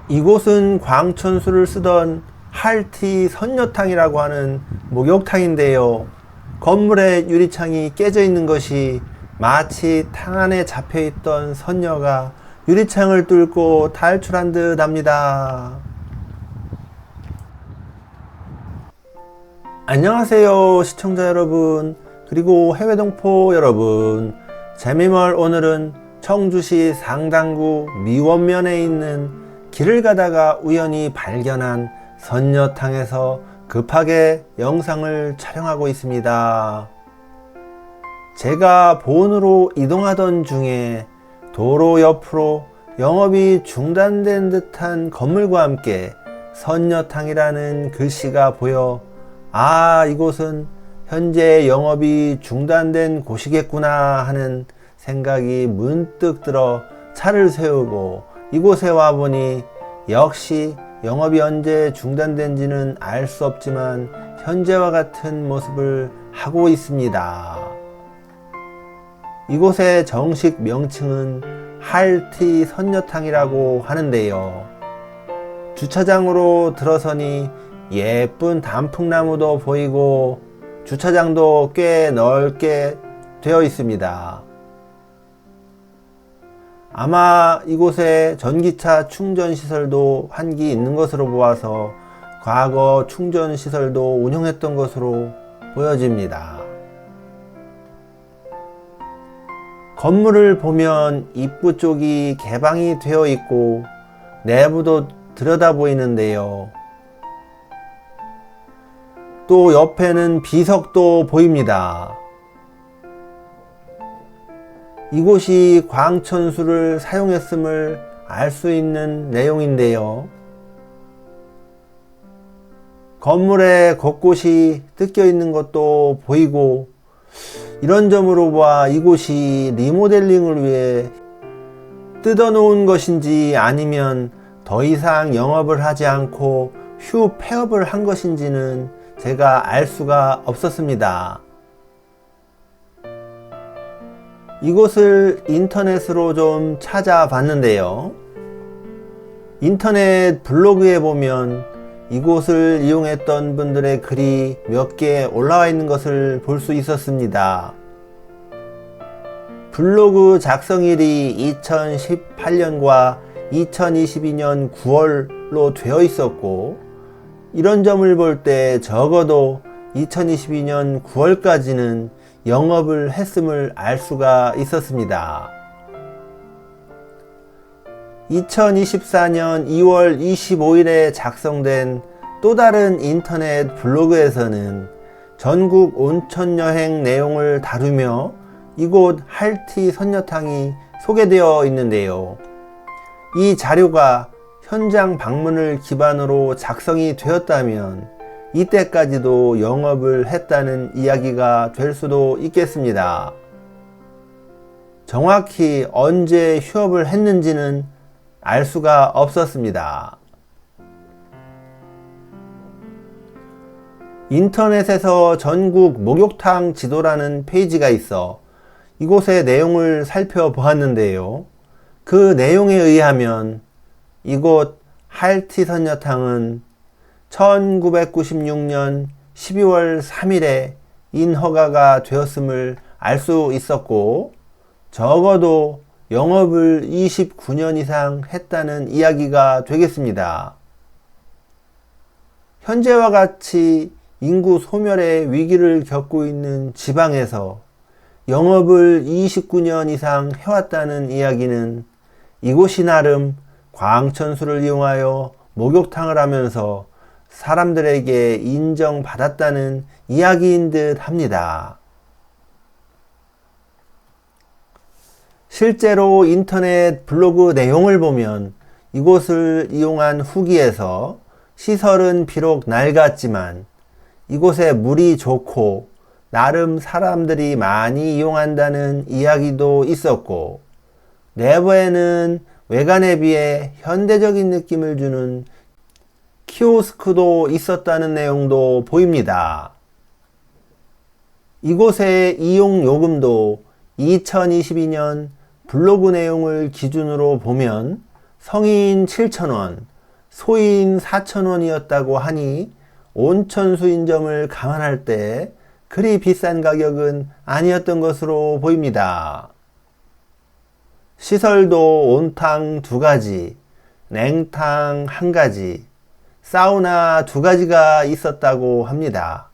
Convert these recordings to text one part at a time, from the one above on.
이곳은 광천수를 쓰던 할티 선녀탕이라고 하는 목욕탕인데요. 건물의 유리창이 깨져 있는 것이 마치 탕 안에 잡혀 있던 선녀가 유리창을 뚫고 탈출한 듯 합니다. 안녕하세요 시청자 여러분, 그리고 해외 동포 여러분. 재미멀 오늘은 청주시 상당구 미원면에 있는 길을 가다가 우연히 발견한 선녀탕에서 급하게 영상을 촬영하고 있습니다. 제가 보온으로 이동하던 중에 도로 옆으로 영업이 중단된 듯한 건물과 함께 선녀탕이라는 글씨가 보여 이곳은 현재 영업이 중단된 곳이겠구나 하는 생각이 문득 들어 차를 세우고 이곳에 와보니 역시 영업이 언제 중단된지는 알 수 없지만 현재와 같은 모습을 하고 있습니다. 이곳의 정식 명칭은 할티 선녀탕이라고 하는데요. 주차장으로 들어서니 예쁜 단풍나무도 보이고 주차장도 꽤 넓게 되어 있습니다. 아마 이곳에 전기차 충전시설도 한기 있는 것으로 보아서 과거 충전시설도 운영했던 것으로 보여집니다. 건물을 보면 입구 쪽이 개방이 되어 있고 내부도 들여다 보이는데요. 또 옆에는 비석도 보입니다. 이곳이 광천수를 사용했음을 알 수 있는 내용인데요. 건물의 곳곳이 뜯겨 있는 것도 보이고 이런 점으로 봐 이곳이 리모델링을 위해 뜯어 놓은 것인지 아니면 더 이상 영업을 하지 않고 휴폐업을 한 것인지는 제가 알 수가 없었습니다. 이곳을 인터넷으로 좀 찾아봤는데요. 인터넷 블로그에 보면 이곳을 이용했던 분들의 글이 몇 개 올라와 있는 것을 볼 수 있었습니다. 블로그 작성일이 2018년과 2022년 9월로 되어 있었고 이런 점을 볼 때 적어도 2022년 9월까지는 영업을 했음을 알 수가 있었습니다. 2024년 2월 25일에 작성된 또 다른 인터넷 블로그에서는 전국 온천여행 내용을 다루며 이곳 할티 선녀탕이 소개되어 있는데요. 이 자료가 현장 방문을 기반으로 작성이 되었다면 이때까지도 영업을 했다는 이야기가 될 수도 있겠습니다. 정확히 언제 휴업을 했는지는 알 수가 없었습니다. 인터넷에서 전국 목욕탕 지도라는 페이지가 있어 이곳의 내용을 살펴보았는데요. 그 내용에 의하면 이곳 할티 선녀탕은 1996년 12월 3일에 인허가가 되었음을 알 수 있었고 적어도 영업을 29년 이상 했다는 이야기가 되겠습니다. 현재와 같이 인구 소멸의 위기를 겪고 있는 지방에서 영업을 29년 이상 해왔다는 이야기는 이곳이 나름 광천수를 이용하여 목욕탕을 하면서 사람들에게 인정받았다는 이야기인 듯 합니다. 실제로 인터넷 블로그 내용을 보면 이곳을 이용한 후기에서 시설은 비록 낡았지만 이곳에 물이 좋고 나름 사람들이 많이 이용한다는 이야기도 있었고 내부에는 외관에 비해 현대적인 느낌을 주는 키오스크도 있었다는 내용도 보입니다. 이곳의 이용 요금도 2022년 블로그 내용을 기준으로 보면 성인 7,000원, 소인 4,000원이었다고 하니 온천 수인점을 감안할 때 그리 비싼 가격은 아니었던 것으로 보입니다. 시설도 온탕 2가지, 냉탕 1가지, 사우나 2가지가 있었다고 합니다.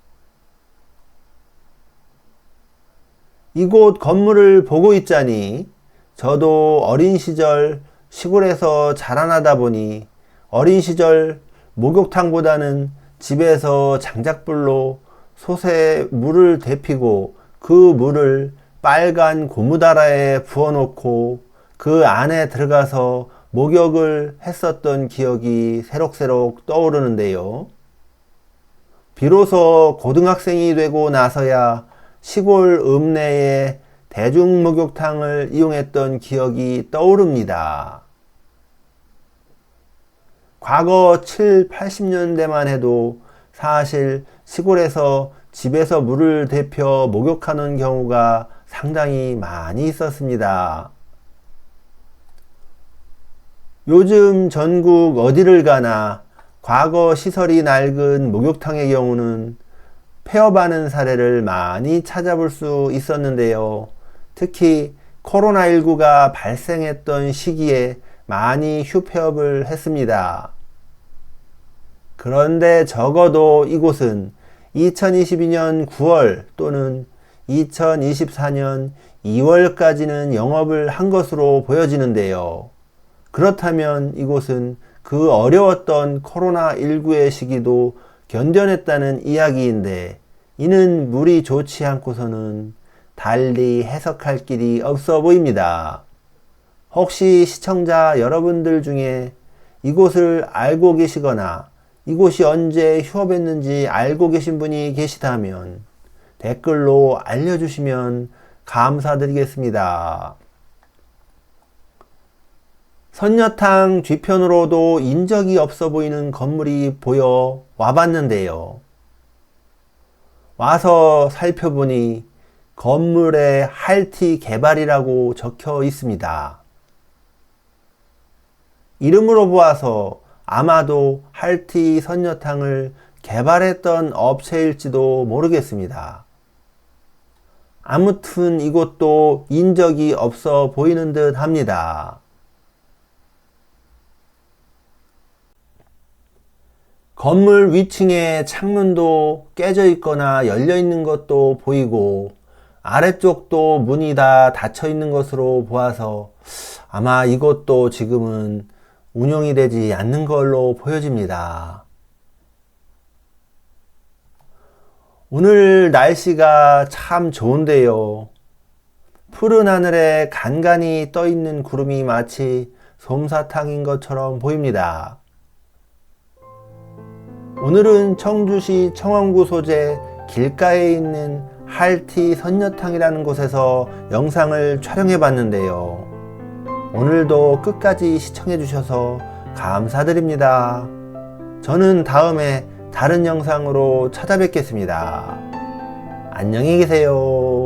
이곳 건물을 보고 있자니 저도 어린 시절 시골에서 자라나다 보니 어린 시절 목욕탕보다는 집에서 장작불로 솥에 물을 데피고 그 물을 빨간 고무다라에 부어놓고 그 안에 들어가서 목욕을 했었던 기억이 새록새록 떠오르는데요. 비로소 고등학생이 되고 나서야 시골 읍내에 대중목욕탕을 이용했던 기억이 떠오릅니다. 과거 7, 80년대만 해도 사실 시골에서 집에서 물을 데펴 목욕하는 경우가 상당히 많이 있었습니다. 요즘 전국 어디를 가나 과거 시설이 낡은 목욕탕의 경우는 폐업하는 사례를 많이 찾아볼 수 있었는데요. 특히 코로나19가 발생했던 시기에 많이 휴폐업을 했습니다. 그런데 적어도 이곳은 2022년 9월 또는 2024년 2월까지는 영업을 한 것으로 보여지는데요. 그렇다면 이곳은 그 어려웠던 코로나19의 시기도 견뎌냈다는 이야기인데, 이는 물이 좋지 않고서는 달리 해석할 길이 없어 보입니다. 혹시 시청자 여러분들 중에 이곳을 알고 계시거나 이곳이 언제 휴업했는지 알고 계신 분이 계시다면 댓글로 알려주시면 감사드리겠습니다. 선녀탕 뒤편으로도 인적이 없어 보이는 건물이 보여 와봤는데요. 와서 살펴보니 건물에 할티 개발이라고 적혀 있습니다. 이름으로 보아서 아마도 할티 선녀탕을 개발했던 업체일지도 모르겠습니다. 아무튼 이곳도 인적이 없어 보이는 듯 합니다. 건물 위층에 창문도 깨져 있거나 열려 있는 것도 보이고 아래쪽도 문이 다 닫혀 있는 것으로 보아서 아마 이것도 지금은 운영이 되지 않는 걸로 보여집니다. 오늘 날씨가 참 좋은데요. 푸른 하늘에 간간히 떠 있는 구름이 마치 솜사탕인 것처럼 보입니다. 오늘은 청주시 청원구 소재 길가에 있는 할티 선녀탕이라는 곳에서 영상을 촬영해 봤는데요. 오늘도 끝까지 시청해 주셔서 감사드립니다. 저는 다음에 다른 영상으로 찾아뵙겠습니다. 안녕히 계세요.